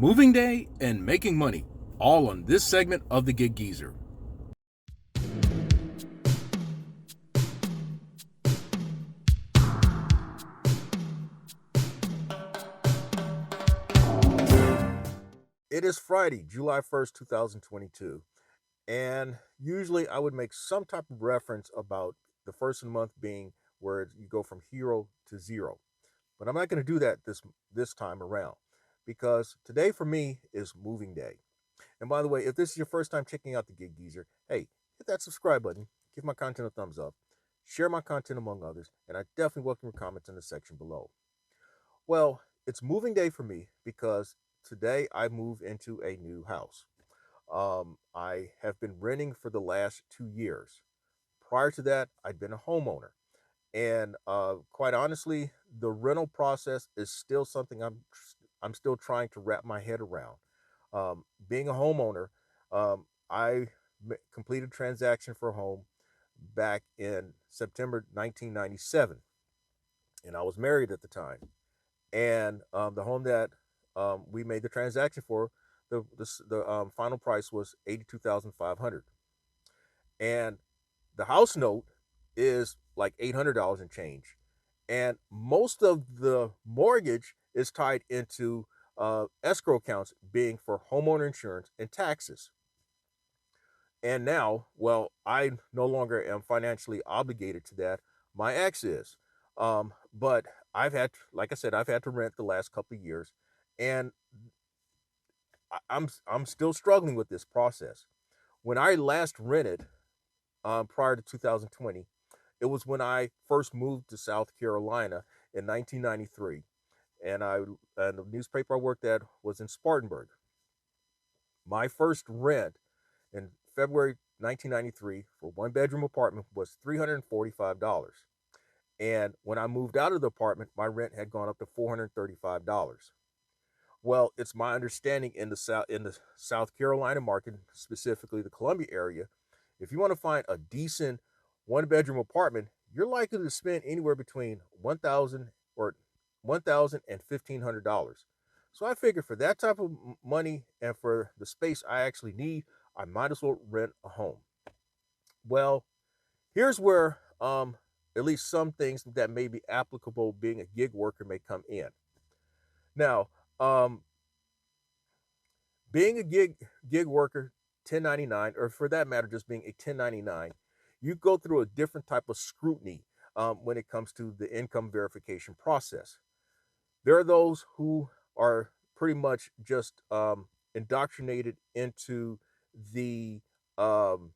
moving day, and making money, all on this segment of the Gig Geezer. It is Friday, July 1st, 2022, and usually I would make some type of reference about the first of the month being where you go from hero to zero. But I'm not going to do that this time around because today for me is moving day. And by the way, if this is your first time checking out the Gig Geezer, hey, hit that subscribe button, give my content a thumbs up, share my content among others, and I definitely welcome your comments in the section below. Well, it's moving day for me because today I move into a new house. I have been renting for the last 2 years. Prior to that, I'd been a homeowner. And quite honestly, the rental process is still something I'm still trying to wrap my head around. Being a homeowner, I completed a transaction for a home back in September 1997, and I was married at the time. And the home that we made the transaction for, the final price was 82,500, and the house note is like $800 and change, and most of the mortgage is tied into escrow accounts, being for homeowner insurance and taxes. And now, well, I no longer am financially obligated to that. My ex is, but like I said, I've had to rent the last couple of years, and I'm still struggling with this process. When I last rented, prior to 2020, it was when I first moved to South Carolina in 1993, and the newspaper I worked at was in Spartanburg. My first rent in February 1993 for one bedroom apartment was $345. And when I moved out of the apartment, my rent had gone up to $435. Well, it's my understanding in the South Carolina market, specifically the Columbia area, if you want to find a decent one bedroom apartment, you're likely to spend anywhere between $1,000 and $1,500. So I figured for that type of money and for the space I actually need, I might as well rent a home. Well, here's where at least some things that may be applicable being a gig worker may come in. Now, being a gig worker, 1099, or for that matter, just being a 1099, you go through a different type of scrutiny when it comes to the income verification process. There are those who are pretty much just indoctrinated into the um,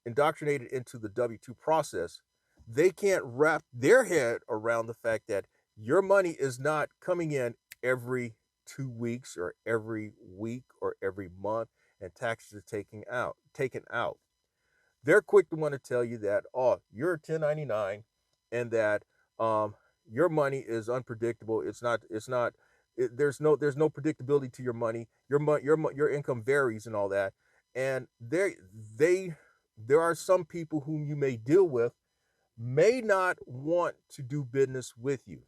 W-2 process. They can't wrap their head around the fact that your money is not coming in every 2 weeks or every week or every month, and taxes are taken out. They're quick to want to tell you that, oh, you're a 1099, and that your money is unpredictable. There's no predictability to your money. Your income varies and all that. And there are some people whom you may deal with may not want to do business with you.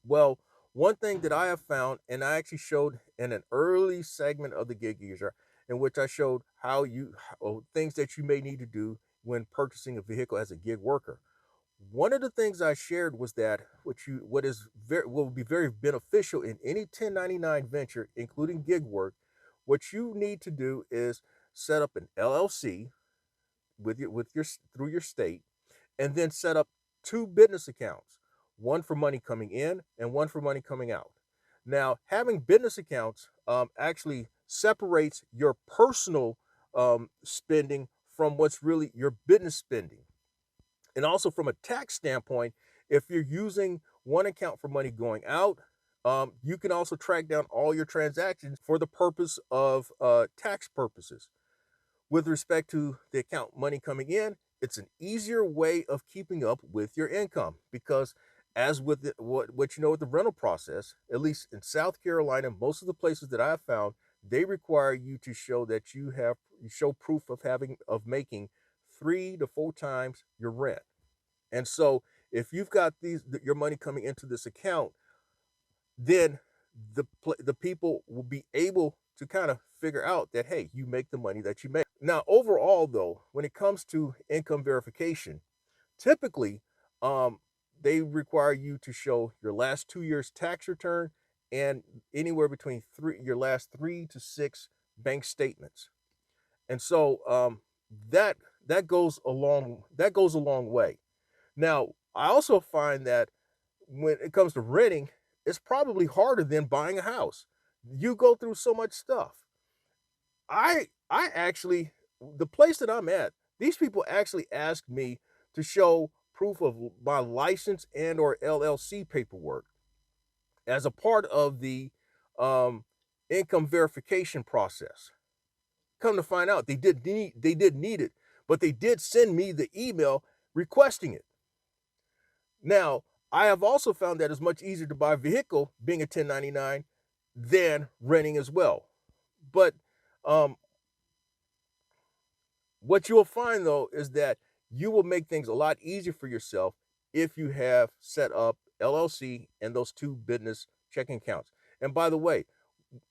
Well, one thing that I have found, and I actually showed in an early segment of the Gig Geezer, in which I showed things that you may need to do when purchasing a vehicle as a gig worker. One of the things I shared was that what will be very beneficial in any 1099 venture, including gig work. What you need to do is set up an LLC through your state, and then set up two business accounts, one for money coming in and one for money coming out. Now, having business accounts actually separates your personal spending from what's really your business spending. And also from a tax standpoint, if you're using one account for money going out, you can also track down all your transactions for the purpose of tax purposes. With respect to the account money coming in, it's an easier way of keeping up with your income, because as with what you know with the rental process, at least in South Carolina, most of the places that I've found, they require you to show that you show proof of making 3 to 4 times your rent. And so if you've got your money coming into this account, then the people will be able to kind of figure out that, hey, you make the money that you make. Now, overall, though, when it comes to income verification, typically, um, they require you to show your last 2 years tax return and anywhere between your last 3 to 6 bank statements. And so that that goes a long way. Now, I also find that when it comes to renting, it's probably harder than buying a house. You go through so much stuff. I actually, the place that I'm at, these people actually asked me to show proof of my license and or LLC paperwork as a part of the um, income verification process. Come to find out, they did need it, but they did send me the email requesting it. Now, I have also found that it's much easier to buy a vehicle being a 1099 than renting as well. But um, what you'll find though is that you will make things a lot easier for yourself if you have set up LLC and those two business checking accounts. And by the way,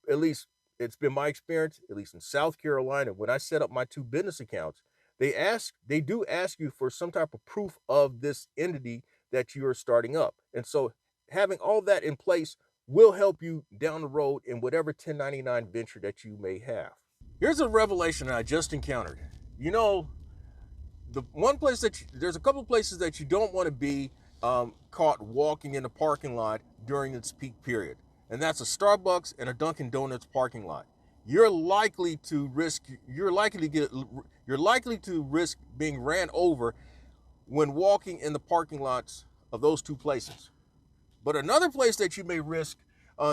at least it's been my experience, at least in South Carolina, when I set up my two business accounts, they do ask you for some type of proof of this entity that you are starting up. And so having all that in place will help you down the road in whatever 1099 venture that you may have. Here's a revelation I just encountered. You know, the one place that there's a couple of places that you don't want to be caught walking in the parking lot during its peak period, and that's a Starbucks and a Dunkin' Donuts parking lot. You're likely to risk being ran over when walking in the parking lots of those two places. But another place that you may risk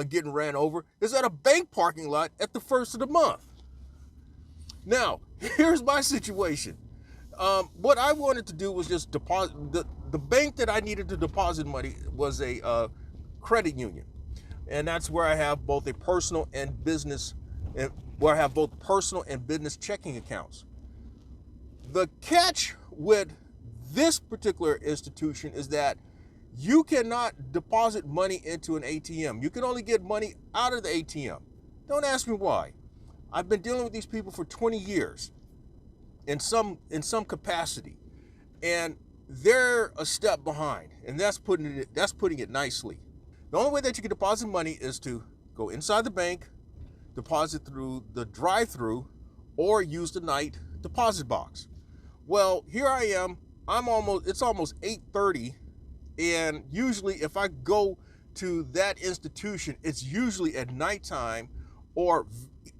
getting ran over is at a bank parking lot at the first of the month. Now, here's my situation. What I wanted to do was just deposit. The bank that I needed to deposit money was a credit union, and that's where I have both a personal and business, where I have both personal and business checking accounts. The catch with this particular institution is that you cannot deposit money into an ATM. You can only get money out of the ATM. Don't ask me why. I've been dealing with these people for 20 years in some capacity, and they're a step behind, and that's putting it nicely. The only way that you can deposit money is to go inside the bank, deposit through the drive-through, or use the night deposit box. Well, here I am. It's almost 8:30, and usually if I go to that institution, it's usually at nighttime or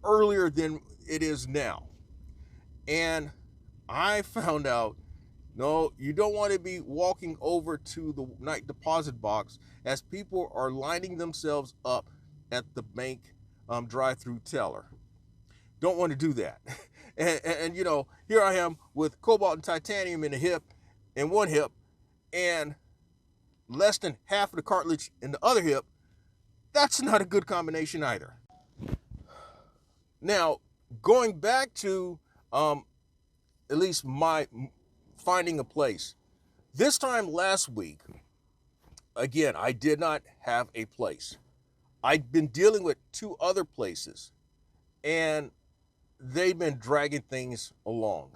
earlier than it is now. And I found out, no, you don't want to be walking over to the night deposit box as people are lining themselves up at the bank drive-through teller. Don't want to do that. And you know, here I am with cobalt and titanium in one hip, and less than half of the cartilage in the other hip. That's not a good combination either. Now, going back to at least my finding a place. This time last week, again, I did not have a place. I'd been dealing with two other places, and they've been dragging things along.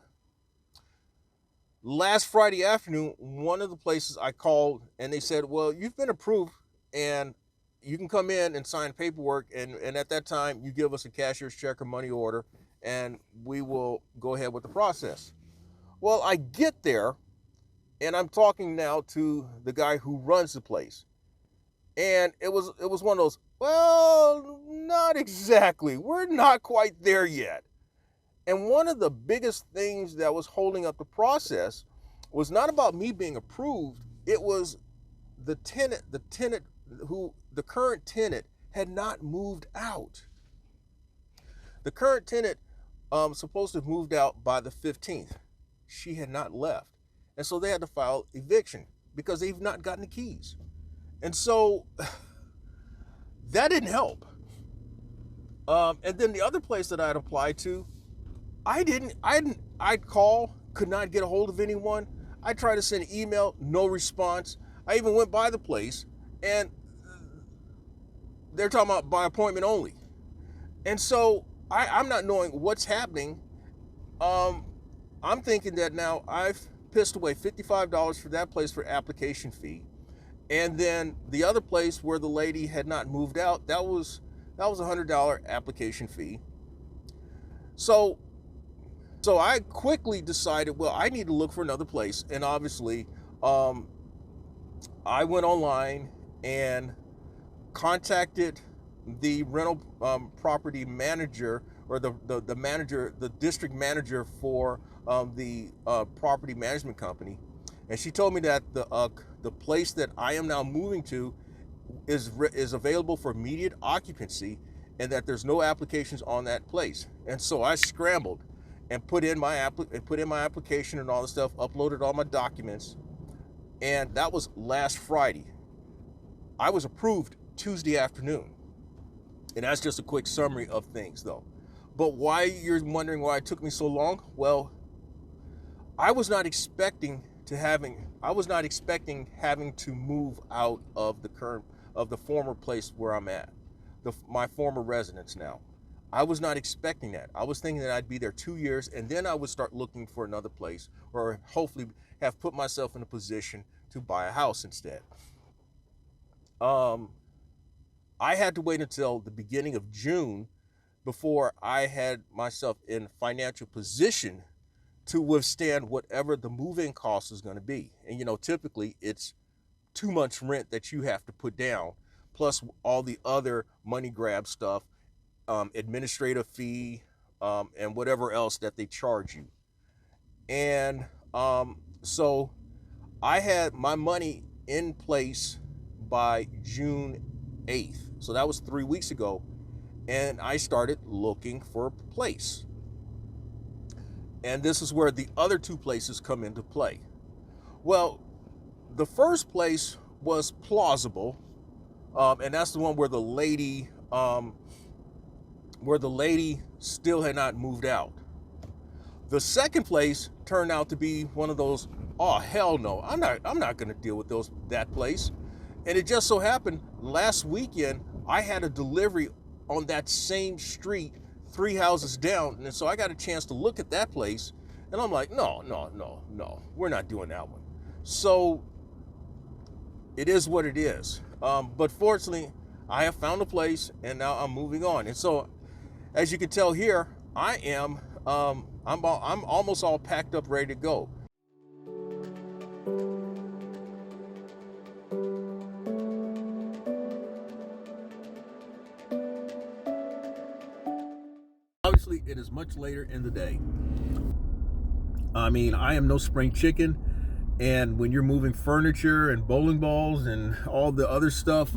Last Friday afternoon, one of the places I called, and they said, well, you've been approved, and you can come in and sign paperwork, and at that time, you give us a cashier's check or money order, and we will go ahead with the process. Well, I get there, and I'm talking now to the guy who runs the place. And it was one of those, well, not exactly. We're not quite there yet. And one of the biggest things that was holding up the process was not about me being approved. It was the current tenant had not moved out. The current tenant supposed to have moved out by the 15th. She had not left. And so they had to file eviction because they've not gotten the keys. And so that didn't help. And then the other place that I'd applied to, I'd call, could not get a hold of anyone. I tried to send an email, no response. I even went by the place, and they're talking about by appointment only. And so I'm not knowing what's happening. I'm thinking that now I've pissed away $55 for that place for application fee. And then the other place where the lady had not moved out, that was a $100 application fee. So I quickly decided, well, I need to look for another place. And obviously, I went online and contacted the rental property manager, or the manager, the district manager for the property management company, and she told me that the place that I am now moving to is available for immediate occupancy, and that there's no applications on that place. And so I scrambled and put in my application and all the stuff, uploaded all my documents, and that was last Friday. I was approved Tuesday afternoon. And that's just a quick summary of things, though. But why you're wondering why it took me so long? Well, I was not expecting having to move out of the former place where I'm at, my former residence now. I was not expecting that. I was thinking that I'd be there 2 years, and then I would start looking for another place, or hopefully have put myself in a position to buy a house instead. I had to wait until the beginning of June before I had myself in financial position to withstand whatever the move-in cost is going to be. And typically it's 2 months rent that you have to put down, plus all the other money grab stuff, administrative fee, and whatever else that they charge you. And so I had my money in place by June 8th. So that was 3 weeks ago. And I started looking for a place. And this is where the other two places come into play. Well, the first place was plausible. And that's the one where the lady still had not moved out. The second place turned out to be one of those, oh hell no, I'm not gonna deal with that place. And it just so happened last weekend I had a delivery on that same street 3 houses down, and so I got a chance to look at that place, and I'm like, no, we're not doing that one. So it is what it is. But fortunately, I have found a place, and now I'm moving on. And so, as you can tell here, I am I'm almost all packed up, ready to go. Obviously, it is much later in the day. I mean, I am no spring chicken, and when you're moving furniture and bowling balls and all the other stuff,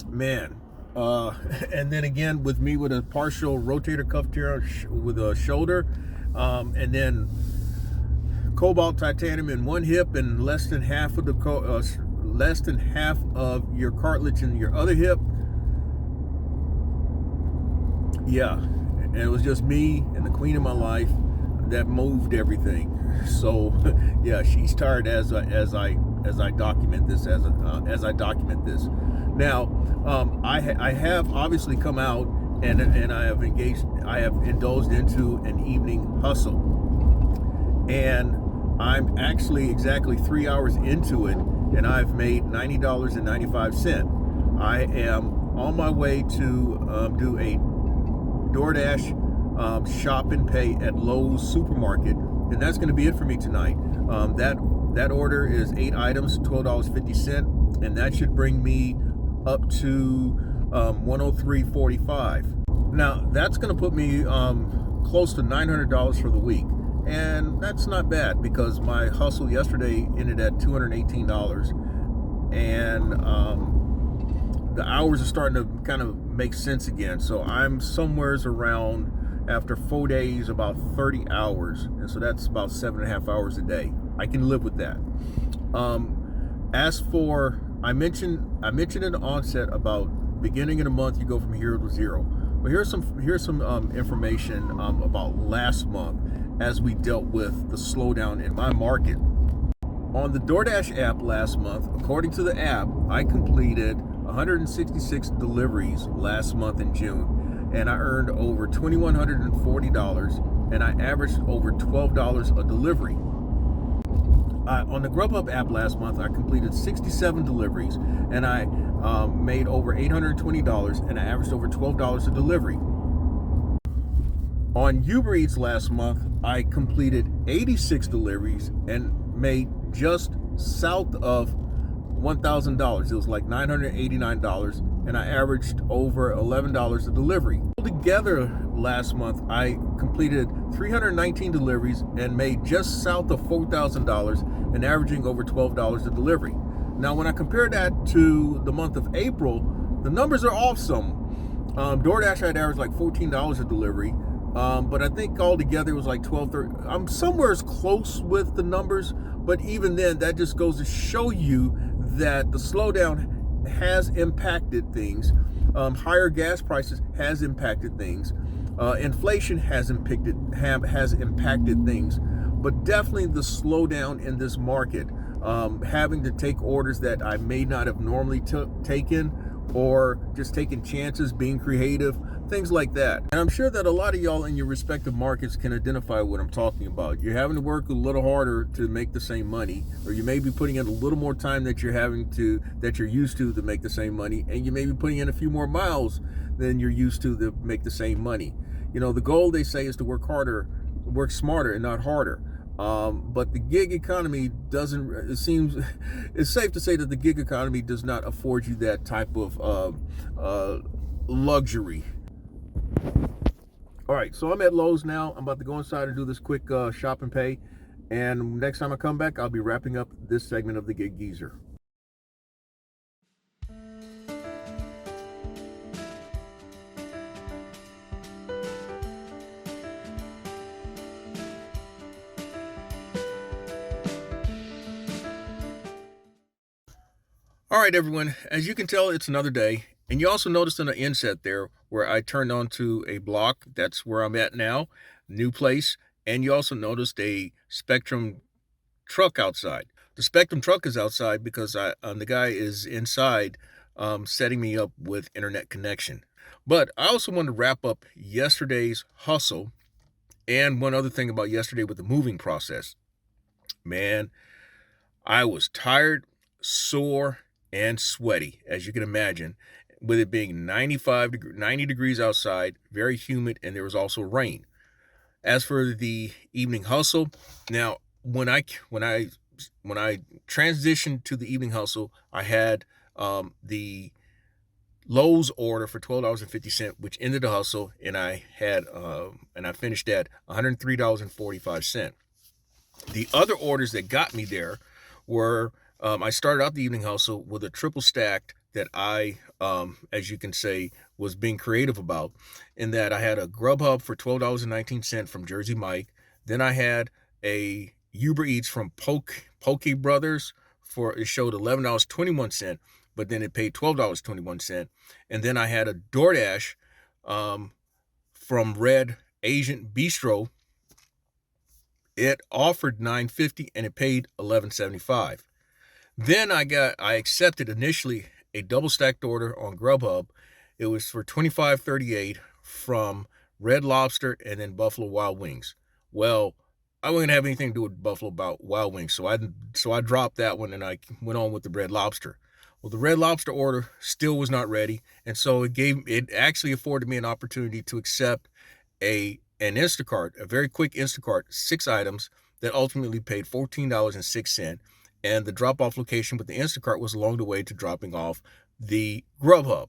man. And then again, with me with a partial rotator cuff tear with a shoulder, and then cobalt titanium in one hip and less than half of your cartilage in your other hip. Yeah, and it was just me and the queen of my life that moved everything. So yeah, she's tired as I document this. As I document this. Now, I have obviously come out and I have indulged into an evening hustle, and I'm actually exactly 3 hours into it, and I've made $90.95. I am on my way to do a DoorDash shop and pay at Lowe's supermarket, and that's going to be it for me tonight. That order is 8 items, $12.50, and that should bring me up to $103.45. Now that's going to put me close to $900 for the week, and that's not bad because my hustle yesterday ended at $218, and the hours are starting to kind of make sense again. So I'm somewheres around, after 4 days, about 30 hours, and so that's about 7.5 hours a day. I can live with that. As for, I mentioned in the onset about beginning of the month you go from hero to zero. Well, here's some information about last month as we dealt with the slowdown in my market. On the DoorDash app last month, according to the app, I completed 166 deliveries last month in June, and I earned over $2,140, and I averaged over $12 a delivery. On the Grubhub app last month, I completed 67 deliveries, and I made over $820, and I averaged over $12 a delivery. On Uber Eats last month, I completed 86 deliveries and made just south of $1,000. It was like $989, and I averaged over $11 a delivery. Altogether, last month, I completed 319 deliveries and made just south of $4,000 and averaging over $12 a delivery. Now, when I compare that to the month of April, the numbers are off some. DoorDash had averaged like $14 a delivery. But I think altogether it was like 12, 13. I'm somewhere as close with the numbers, but even then, that just goes to show you that the slowdown has impacted things. Higher gas prices has impacted things. Inflation has impacted things, but definitely the slowdown in this market, having to take orders that I may not have normally taken, or just taking chances, being creative, things like that. And I'm sure that a lot of y'all in your respective markets can identify what I'm talking about. You're having to work a little harder to make the same money, or you may be putting in a little more time that you're used to make the same money, and you may be putting in a few more miles than you're used to make the same money. You know, the goal, they say, is to work smarter and not harder. But the gig economy doesn't, it's safe to say that the gig economy does not afford you that type of luxury. All right, so I'm at Lowe's now. I'm about to go inside and do this quick shop and pay. And next time I come back, I'll be wrapping up this segment of the Gig Geezer. All right, everyone, as you can tell, it's another day. And you also noticed in the inset there where I turned onto a block. That's where I'm at now, new place. And you also noticed a Spectrum truck outside. The Spectrum truck is outside because the guy is inside setting me up with internet connection. But I also want to wrap up yesterday's hustle and one other thing about yesterday with the moving process. Man, I was tired, sore, and sweaty, as you can imagine, with it being 90 degrees outside, very humid, and there was also rain. As for the evening hustle, now when I transitioned to the evening hustle, I had the Lowe's order for $12.50, which ended the hustle, and I finished at $103.45. The other orders that got me there were, I started out the evening hustle with a triple stacked that I, as you can say, was being creative about, in that I had a Grubhub for $12.19 from Jersey Mike. Then I had a Uber Eats from Poke Brothers it showed $11.21, but then it paid $12.21. And then I had a DoorDash from Red Asian Bistro. It offered $9.50 and it paid $11.75. Then I accepted initially a double stacked order on Grubhub. It was for $25.38 from Red Lobster and then Buffalo Wild Wings. Well, I wasn't have anything to do with Buffalo Wild Wings, so I dropped that one and I went on with the Red Lobster. Well, the Red Lobster order still was not ready, and so it actually afforded me an opportunity to accept an Instacart, a very quick Instacart, 6 items that ultimately paid $14.06. And the drop-off location with the Instacart was along the way to dropping off the Grubhub.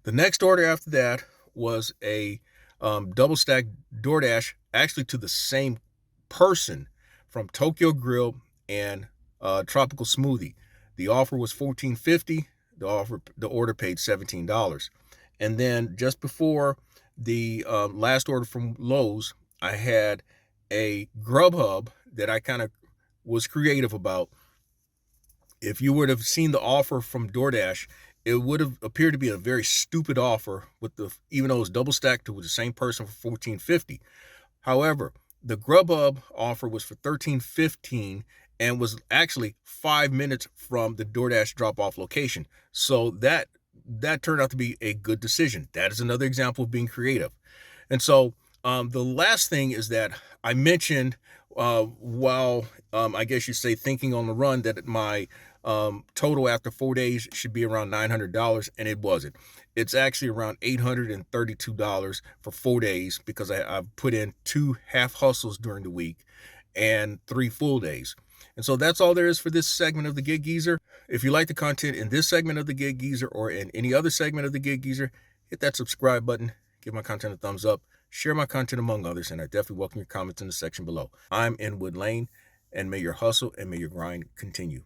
The next order after that was a double-stack DoorDash, actually to the same person, from Tokyo Grill and Tropical Smoothie. The offer was $14.50. The order paid $17. And then just before the last order from Lowe's, I had a Grubhub that I kind of was creative about. If you would have seen the offer from DoorDash, it would have appeared to be a very stupid offer, even though it was double stacked with the same person for $14.50. However, the Grubhub offer was for $13.15, and was actually 5 minutes from the DoorDash drop-off location. So that turned out to be a good decision. That is another example of being creative. And so the last thing is that I mentioned, while I guess you say thinking on the run, that my total after 4 days should be around $900, and it wasn't. It's actually around $832 for 4 days, because I've put in 2 half hustles during the week and 3 full days. And so that's all there is for this segment of the Gig Geezer. If you like the content in this segment of the Gig Geezer or in any other segment of the Gig Geezer, hit that subscribe button, give my content a thumbs up, share my content among others, and I definitely welcome your comments in the section below. I'm Inwood Lane, and may your hustle and may your grind continue.